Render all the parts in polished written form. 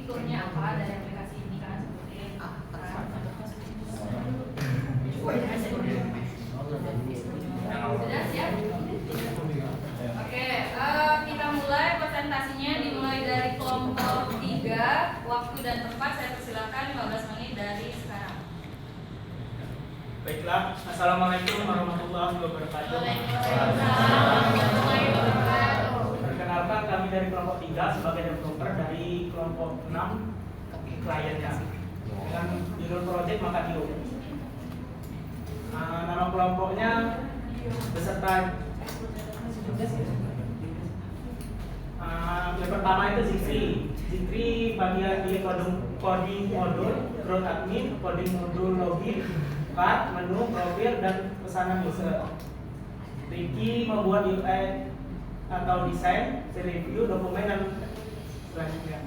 fiturnya apa dari aplikasi ini kan seperti sudah siap? Oke, kita mulai presentasinya dimulai dari kelompok 3. Waktu dan tempat saya persilakan 15 menit dari sekarang. Baiklah, Assalamualaikum warahmatullahi wabarakatuh. Perkenalkan, kami dari kelompok 3 sebagai developer dari kelompok 6 kliennya dengan judul project Makadio. Nama kelompoknya beserta yang pertama itu Zikri bagian di coding modul, growth admin, coding modul login, card, menu, profil, dan pesanan user. Ricky membuat UI atau desain, review, dokumen, dan selanjutnya.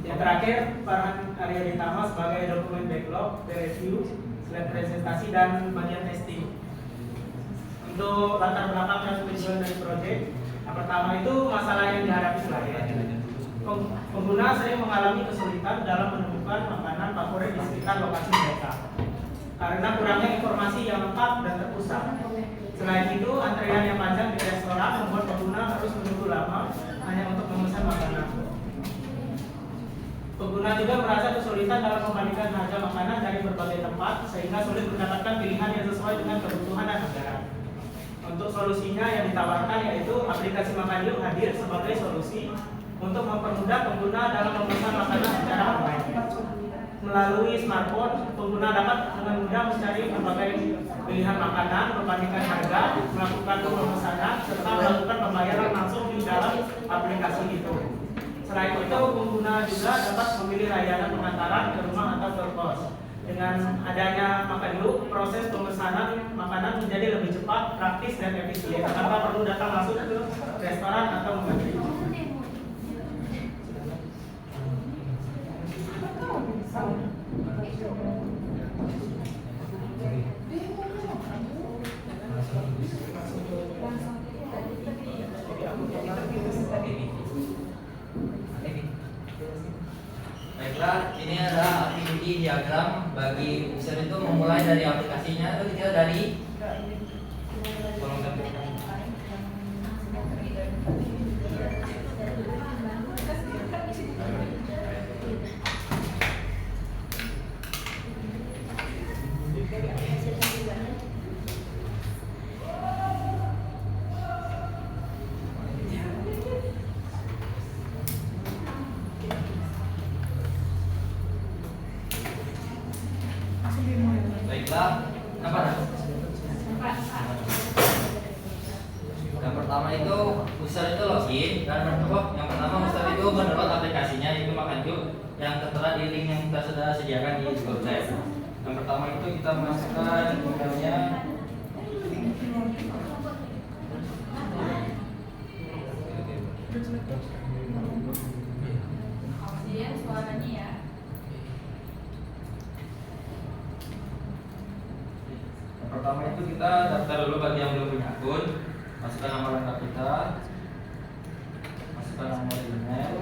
Yang terakhir, Farhan Arya Ditama sebagai dokumen backlog, review, slide presentasi, dan bagian testing. Untuk latar belakang dan tujuan dari proyek, yang pertama itu masalah yang dihadapi klien. Pengguna sering mengalami kesulitan dalam menemukan makanan favorit di sekitar lokasi mereka karena kurangnya informasi yang lengkap dan terpusat. Selain itu, antrian yang panjang di restoran membuat pengguna harus menunggu lama hanya untuk memesan makanan. Pengguna juga merasa kesulitan dalam membandingkan harga makanan dari berbagai tempat sehingga sulit mendapatkan pilihan yang sesuai dengan kebutuhan dan anggaran. Untuk solusinya yang ditawarkan yaitu aplikasi Makadio hadir sebagai solusi untuk mempermudah pengguna dalam memesan makanan secara online. Melalui smartphone, pengguna dapat dengan mudah mencari berbagai pilihan makanan, membandingkan harga, melakukan pemesanan, serta melakukan pembayaran langsung di dalam aplikasi itu. Selain itu, pengguna juga dapat memilih layanan pengantaran ke rumah atau ke kos. Dengan adanya Makadio, proses pemesanan makanan menjadi lebih cepat, praktis, dan efisien tanpa perlu datang langsung ke restoran atau mengantri. Baiklah, ini adalah activity diagram bagi user itu memulai dari aplikasinya itu kita dari kolom Baiklah, apa? Yang pertama itu user itu login dan yang pertama user itu mendownload aplikasinya itu Makadio yang tertera di link yang kita sudah sediakan di Google Drive. Yang pertama itu kita masukkan emailnya. Kemudian suaranya ya. Yang pertama itu kita daftar dulu bagi yang belum punya akun, masukkan nama lengkap kita, masukkan nomor email,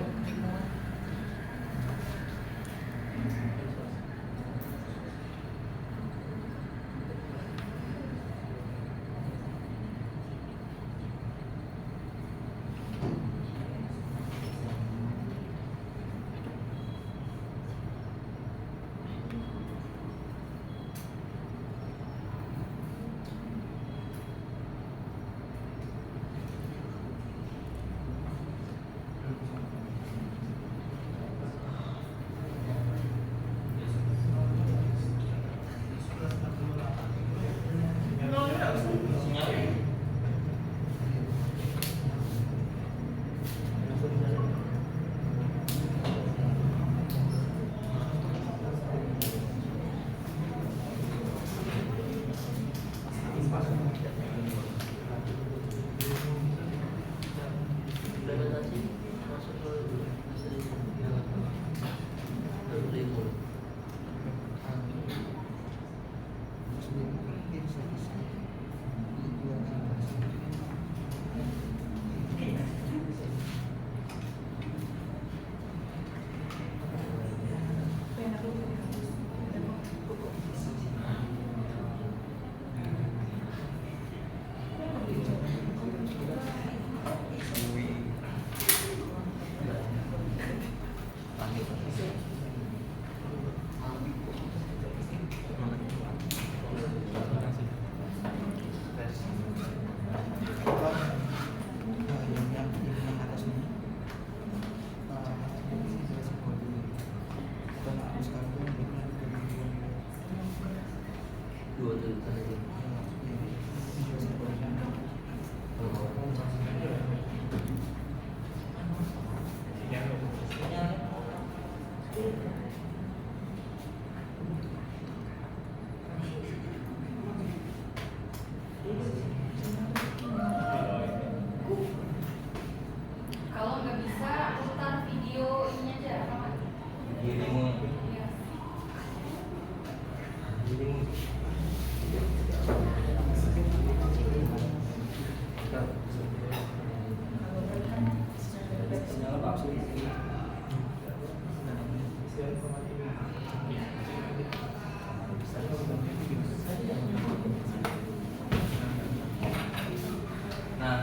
Nah,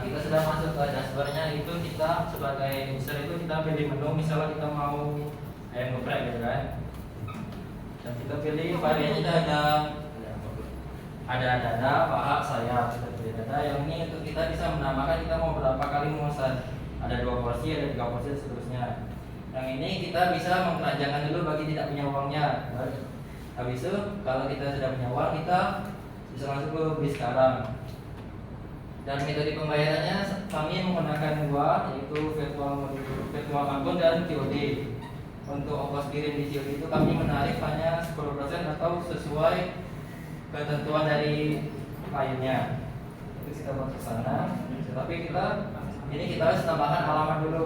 kita sudah masuk ke dashboardnya. Itu kita sebagai user itu kita pilih menu, misalnya kita mau ayam geprek gitu kan. Dan kita pilih variannya ada dada, paha, sayap. Kita pilih dada. Yang ini untuk kita bisa menambahkan kita mau berapa kali memesan. Ada 2 porsi, ada 3 porsi dan seterusnya. Yang ini kita bisa mengkeranjangkan dulu bagi tidak punya uangnya. Habis itu kalau kita sudah punya uang, kita bisa masuk ke beli sekarang. Dan metode pembayarannya kami menggunakan 2, yaitu virtual akun dan COD. Untuk ongkos kirim di COD itu kami menarik hanya 10% atau sesuai ketentuan dari kliennya. Itu kita buat ke sana. Tapi kita harus tambahkan alamat dulu.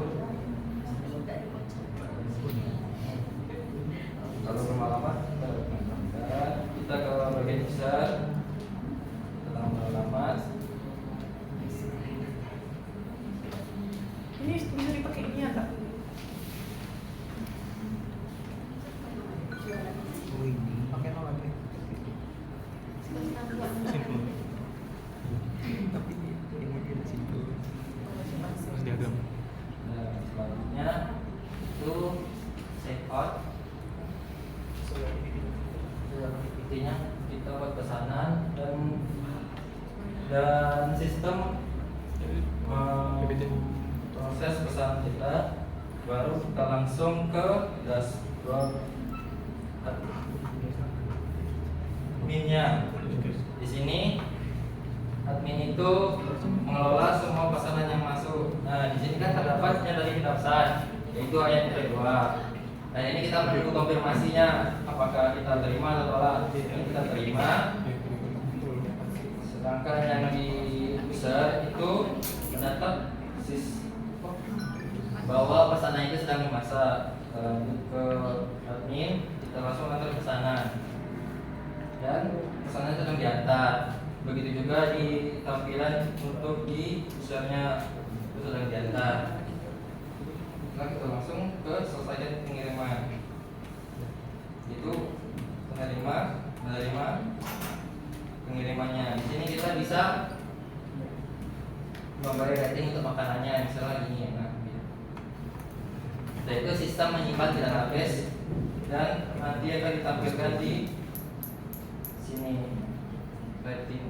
Kalau belum alamat, kita ke bagian user, kita tambah alamat. Ini bisa dipakai ini ya, Kak? Pakai apa lagi? Tapi ini dia simpel. Harus diagam. Nah, selanjutnya itu save out. Intinya kita buat pesanan dan sistem proses pesanan kita, baru kita langsung ke dashboard adminnya. Di sini admin itu mengelola semua pesanan yang masuk. Nah, di sini kan terdapatnya dari kita pesan, yaitu ayat kedua. Nah, ini kita menunggu konfirmasinya apakah kita terima atau tolak. Ini kita terima. Sedangkan yang di user itu mendapat bahwa pesanan itu sedang dimasak. Lanjut ke admin, kita langsung antar pesanan dan pesanan sedang diantar. Begitu juga di tampilan untuk di usernya itu sedang diantar. Nah, kita langsung ke selesaikan pengiriman. Itu menerima pengirimannya. Di sini kita bisa memberi rating untuk makanannya, misalnya ini ya. Nah, itu sistem menyimpan di database dan nanti akan ditampilkan di sini rating.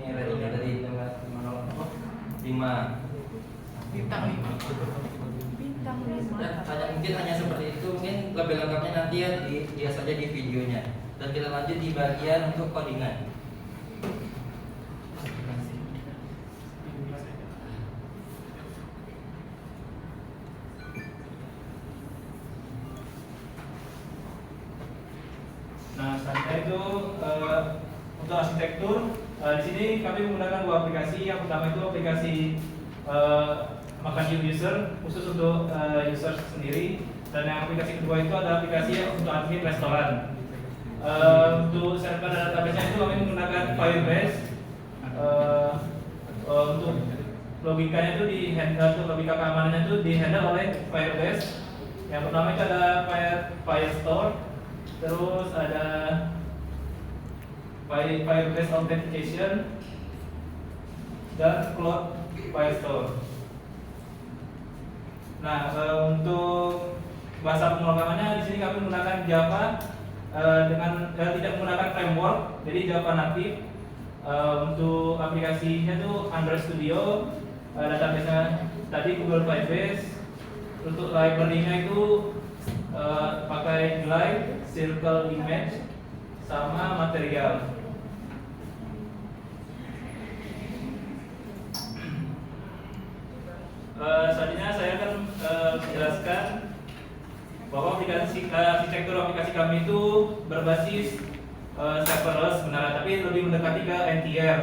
Ini ratingnya dari 5. Bintang 5. Bintang 5. Ya, mungkin hanya seperti itu. Mungkin lebih lengkapnya nanti ya dia saja di videonya. Dan kita lanjut di bagian untuk codingan. Nah, selanjutnya itu untuk arsitektur. Di sini kami menggunakan 2 aplikasi. Yang pertama itu aplikasi makan user khusus untuk user sendiri, dan yang aplikasi kedua itu ada aplikasi untuk admin restoran. Untuk server database-nya itu kami menggunakan Firebase. Untuk logikanya itu untuk logika keamanannya itu dihandle oleh Firebase. Yang pertama itu ada Firestore, terus ada Firebase Authentication dan Cloud Firestore. Nah, untuk bahasa pemrogramannya di sini kami menggunakan Java dengan tidak menggunakan framework, jadi Java natif. Untuk aplikasinya tuh Android Studio, database-nya tadi Google Firebase. Untuk library-nya itu pakai Glide, Circle Image, sama Material. Selanjutnya saya akan menjelaskan bahwa arsitektur aplikasi kami itu berbasis serverless sebenarnya, tapi lebih mendekati ke NTR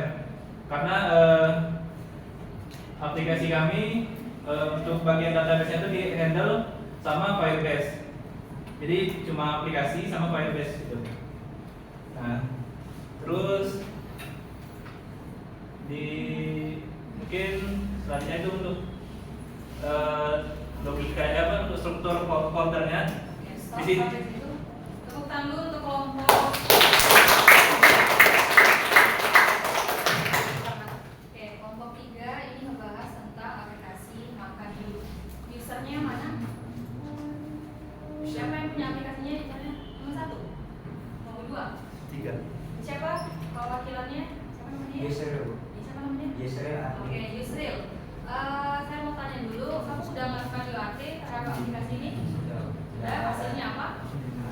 karena aplikasi kami untuk bagian database itu di handle sama Firebase. Jadi cuma aplikasi sama Firebase itu. Nah, terus di aplikasinya itu untuk logika untuk struktur foldernya. Oke, stop Di sini. sampai situ. Tepuk tangan dulu untuk kelompok. Oke, kelompok 3 ini ngebahas tentang aplikasi makan dulu. Usernya mana? Siapa yang punya aplikasinya di sana? Nomor 1? Nomor 2? 3. Siapa perwakilannya? Siapa namanya? Yusril. Siapa namanya? Yusril. Oke, Yusril. Saya mau tanya dulu, kamu sudah melakukan UAT terhadap aplikasi ini? Sudah, hasilnya apa?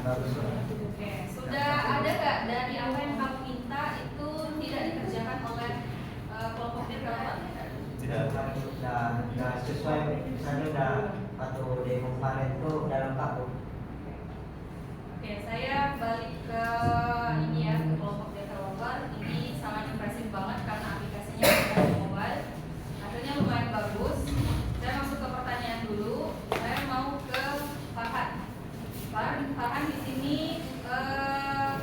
Bagus. Oke, sudah ada nggak dari apa yang kamu minta itu tidak dikerjakan oleh kelompok developer? Tidak. Udah sesuai, misalnya udah atau demo kemarin tuh udah lengkap tuh. Oke, saya balik ke ini ya, ke kelompok developer. Ini sangat impresif banget karena aplikasinya ada di mobile. Hasilnya lumayan bagus. Saya masuk ke pertanyaan dulu. Saya mau ke Farhan. Farhan di sini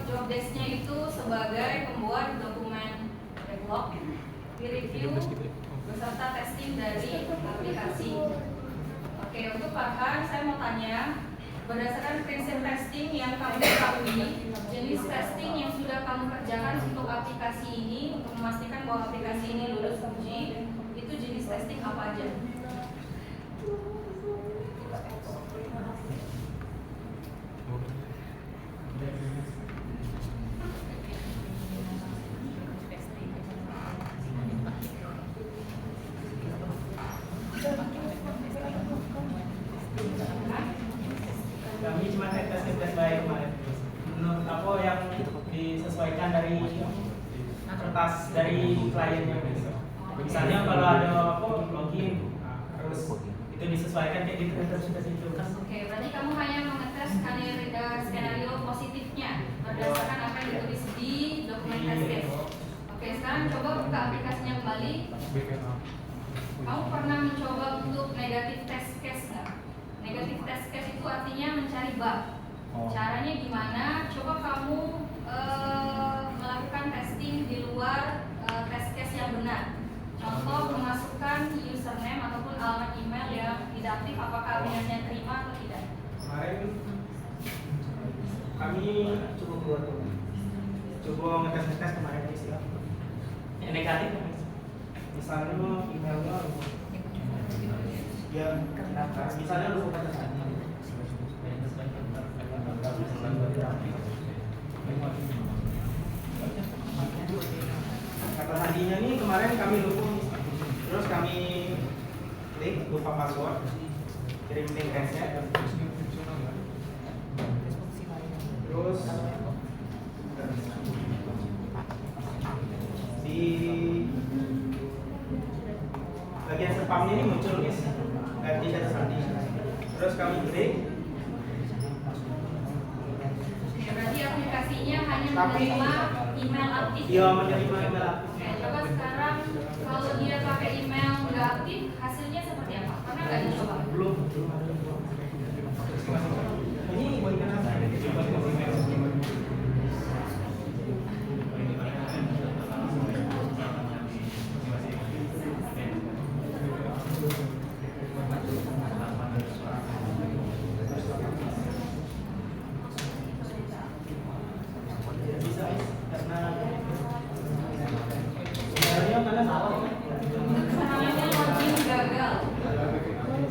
job desk-nya itu sebagai pembuat dokumen backlog, review beserta testing dari aplikasi. Oke, untuk Farhan saya mau tanya, berdasarkan prinsip testing yang kamu ketahui, jenis testing yang sudah kamu kerjakan untuk aplikasi ini untuk memastikan bahwa aplikasi ini lulus uji, itu jenis testing apa aja? Kami cuma tes baik kemarin. Menurut aku yang disesuaikan dari kertas dari kliennya. Misalnya kalau ada apa login, terus itu disesuaikan kayak gitu terus ke situ. Oke, berarti kamu hanya mengetes skenario positifnya berdasarkan apa yang ditulis di dokumen test case. Oke, sekarang coba buka aplikasinya kembali. Kamu pernah mencoba untuk negatif test case nggak? Negatif test case itu artinya mencari bug. Caranya gimana? Coba kamu melakukan testing di luar test case yang benar. Contoh memasukkan username ataupun alamat email yang tidak aktif, apakah aplikasinya terima atau tidak? Kemarin kami coba ngetes kemarin sih. Yang negatif misalnya emailnya ya misalnya lu buka tes kata sandinya nih kemarin kami lupa, terus kami klik lupa password, kirim link testnya, terus di bagian spamnya ini muncul guys, ganti kata sandi, terus kami klik. Berarti aplikasinya hanya menerima email aktif. Iya, menerima email aktif. Oke, coba sekarang kalau dia pakai email nggak aktif, hasilnya seperti apa? Pernah nggak dicoba? Belum. Ini bagaimana? Bisa karena sebenarnya mana salah kan? Namanya login gagal.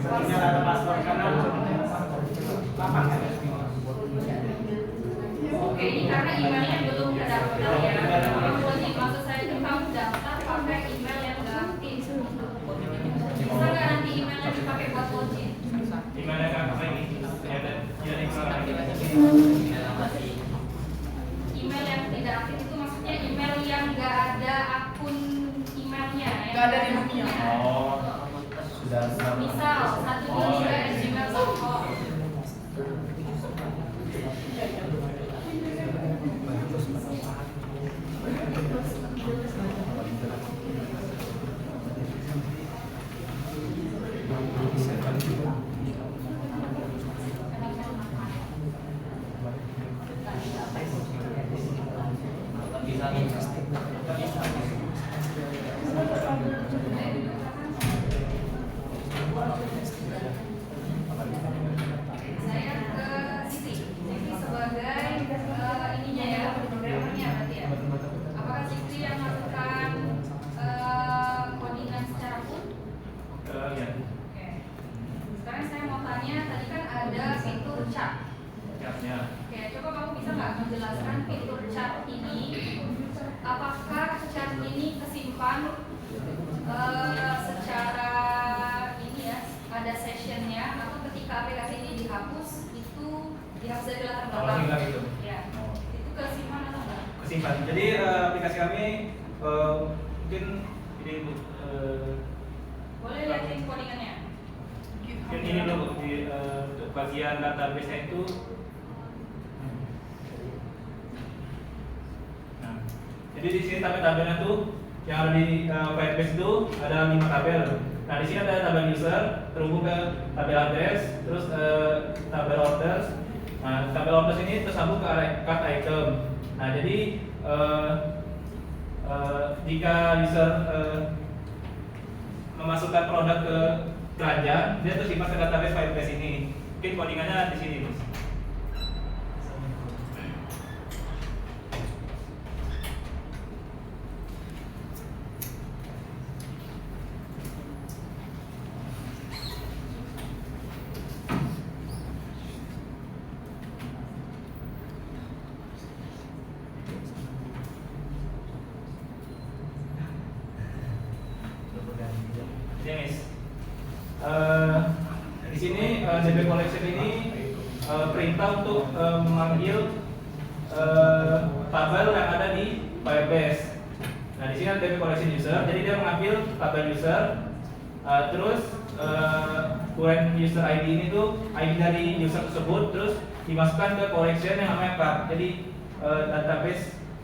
Ini ada password karena 8 kan? Oke, ini karena emailnya belum terdaftar ya. Kamu login, maksud saya itu kamu daftar pakai email yang nggak aktif. Bisa nggak nanti emailnya dipakai buat login? Gimana kan apa ini? Email yang tidak aktif itu maksudnya email yang nggak ada akun emailnya, yang Nggak ada namanya. Misal 123@gmail.com. Bisa simpan secara ini ya, ada sessionnya, atau ketika aplikasi ini dihapus itu dihapus dari latar Kalau belakang. hilang itu. Ya. Itu kesimpan atau enggak? Kesimpan. Jadi aplikasi kami mungkin ini Boleh lihatin codingannya. mungkin ini dulu di untuk bagian database itu. Nah, jadi di sini tabel-tabelnya tuh yang ada di Firebase itu ada 5 tabel. Nah, di sini ada tabel user terhubung ke tabel address, terus tabel orders. Nah, tabel orders ini tersambung ke cart item. Nah, jadi jika user memasukkan produk ke belanja, dia tersimpan ke database Firebase ini. Mungkin codingannya di sini, Mas. Ini, Miss. Di sini DB collection ini perintah untuk memanggil tabel yang ada di Firebase. Nah, di sini ada DB collection user, jadi dia mengambil tabel user, terus current user ID ini tuh ID dari user tersebut, terus dimasukkan ke collection yang namanya card. Jadi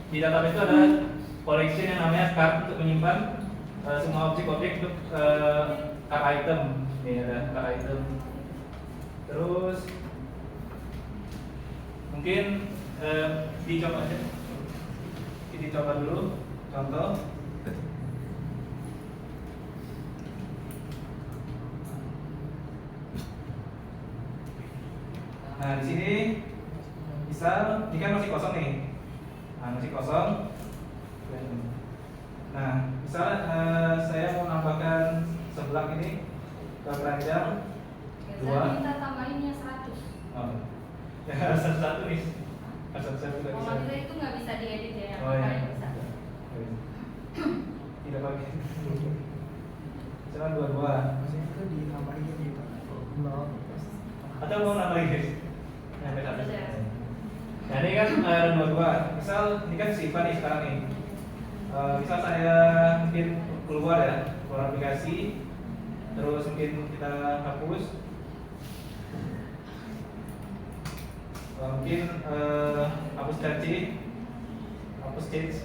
di database itu ada collection yang namanya card untuk menyimpan semua objek-objek untuk card item. Ini ada card item. Terus mungkin dicoba aja. Kita coba dulu contoh. Nah, di sini misal ini kan masih kosong nih. Nah, masih kosong. Nah, misal saya mau menambahkan sebelah ini ke keranjang Saya minta tambahinnya 100. Oh. Ya, satu nih. Satu juga bisa. Kalau kita itu nggak bisa diedit ya, Oh, iya. makanya bisa. Tidak pakai. Cuma dua-dua. Atau mau nambahin guys? Nah, nah, ini kan ada dua-dua. Misal ini kan simpan nih sekarang nih. Misal saya mungkin keluar aplikasi, terus mungkin kita hapus, mungkin hapus change.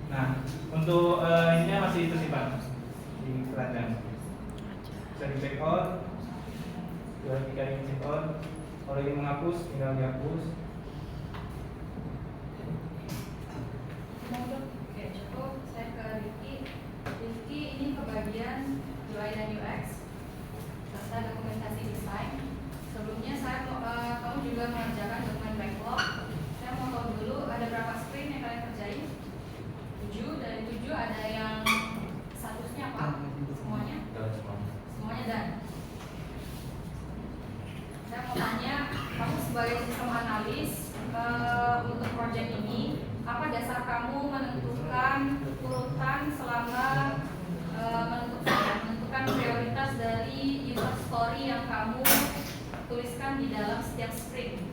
Nah, untuk ininya masih tersimpan di keranjang. Bisa di check out. Jika ingin check out, kalau ingin menghapus, tinggal dihapus. Oke, cukup. Saya ke Rifki. Rifki ini ke bagian UI dan UX serta dokumentasi desain. Sebelumnya kamu juga mengerjakan dokumen backlog. Saya mau tahu dulu ada berapa sprint yang kalian kerjain? 7, dari 7 ada yang statusnya apa? Semuanya? Semuanya dan. Saya mau tanya, kamu sebagai sistem analis untuk proyek ini, apa dasar kamu menentukan urutan selama menentukan prioritas dari user story yang kamu tuliskan di dalam setiap sprint?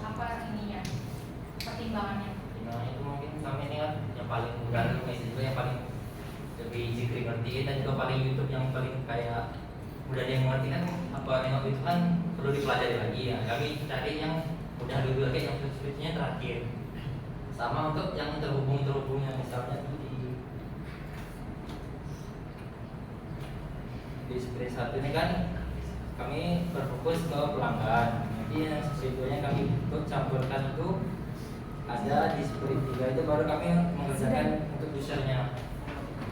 Apa ininya? Pertimbangannya? Nah, itu mungkin kami ini kan yang paling mudah juga yang paling lebih Zikri ngertiin, dan juga paling YouTube yang paling kayak mudah dia mengerti kan. Apa nengok itu kan perlu dipelajari lagi ya. Kami cari yang mudah dulu lagi, yang switch-nya terakhir. Sama untuk yang terhubungnya, misalnya di sprint 1 ini kan kami berfokus ke pelanggan. Jadi yang sebetulnya kami campurkan itu ada di sprint 3 itu baru kami mengerjakan untuk usernya.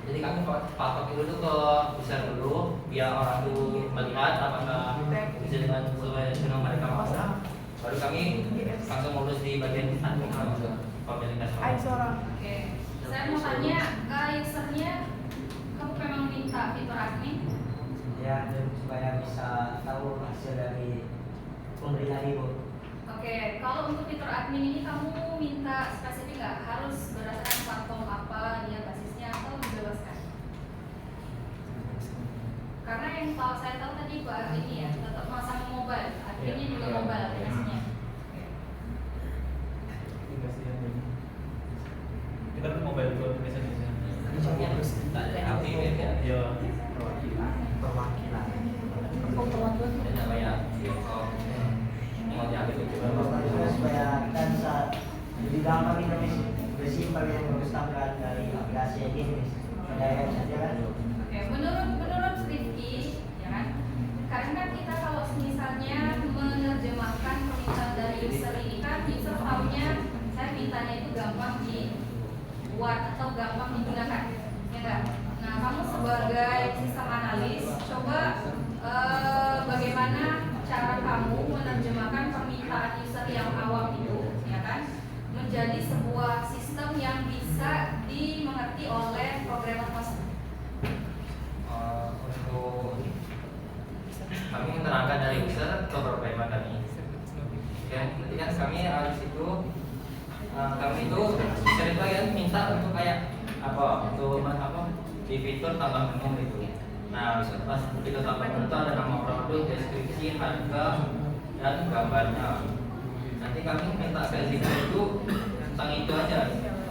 Jadi kami patok itu tuh ke user dulu biar orang tuh melihat apakah bisa dengan sesuai dengan mereka mau. baru kami langsung ngurus di bagian admin komunitas. Ay, sorang. Oke, saya mau tanya ke usernya, kamu memang minta fitur admin? Ya, dan supaya bisa tahu hasil dari pemberian ibu. Oke, kalau untuk fitur admin ini kamu minta spesifik nggak? Harus berdasarkan platform apa dia basisnya atau dibebaskan? Karena yang saya tahu tadi Pak ini ya, tetap masang mobile, adminnya juga mobile aplikasinya. Kita kan mobile itu aplikasinya. Tak ada HP ya. Ya. Perwakilan. Ada namanya mau diambil itu. Supaya kita bisa lebih gampang itu lebih simpel yang merumuskan dari aplikasi ini. Saya saja kan. Oke, menurut Rifki, ya kan? Karena kita kalau misalnya menerjemahkan permintaan dari user ini kan user tahunya saya mintanya itu gampang dibuat atau gampang digunakan, ya enggak? Nah, kamu sebagai sistem analis coba bagaimana cara kamu menerjemahkan permintaan user yang awam itu, ya kan, menjadi sebuah sistem yang bisa dimengerti oleh programmer tersebut. Untuk kami menerangkan dari user ke programmer kami. Ya, nanti kan kami harus itu kami itu user itu kan minta untuk kayak apa untuk apa di fitur tambah menu itu. Nah, pas kita tambah menu itu ada nama produk, deskripsi, harga, dan gambarnya. Nanti kami minta spesifik itu tentang itu aja.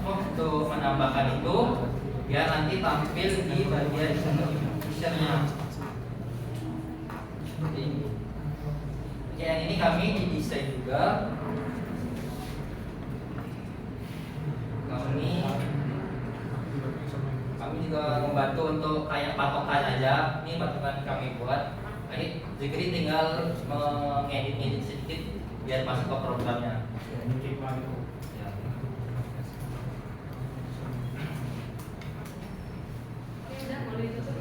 Untuk menambahkan itu biar nanti tampil di bagian usernya. Yang ini kami didesain juga. Kami juga membantu untuk kayak patokan aja. Ini patokan kami buat. Jadi Zikri tinggal mengedit sedikit biar masuk ke programnya. Ya. Oke, udah boleh ditutup.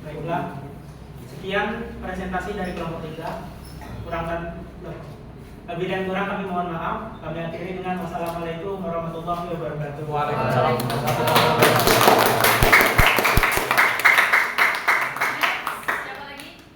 Baiklah, sekian presentasi dari kelompok 3. Lebih dan kurang kami mohon maaf. Kami akhiri dengan wassalamualaikum warahmatullahi wabarakatuh. Waalaikumsalam.